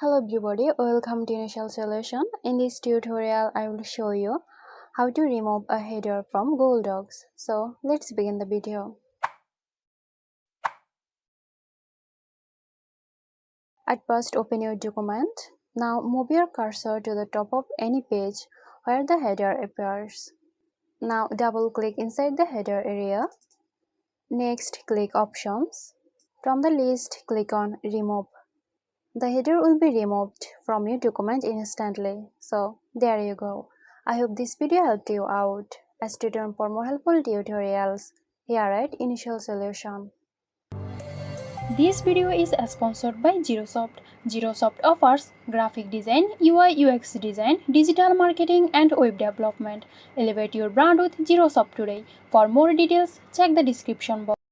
Hello everybody, welcome to Initial Solution. In this tutorial, I will show you how to remove a header from Google Docs. So let's begin the video. At first, open your document. Now move your cursor to the top of any page where the header appears. Now double click inside the header area. Next, click Options. From the list, click on Remove. The header will be removed from your document instantly. So there you go. I hope this video helped you out. Stay tuned for more helpful tutorials here at Initial Solution. This video is sponsored by Zerosoft. Zerosoft offers graphic design, UI UX design, digital marketing and web development. Elevate your brand with Zerosoft today. For more details, check the description box.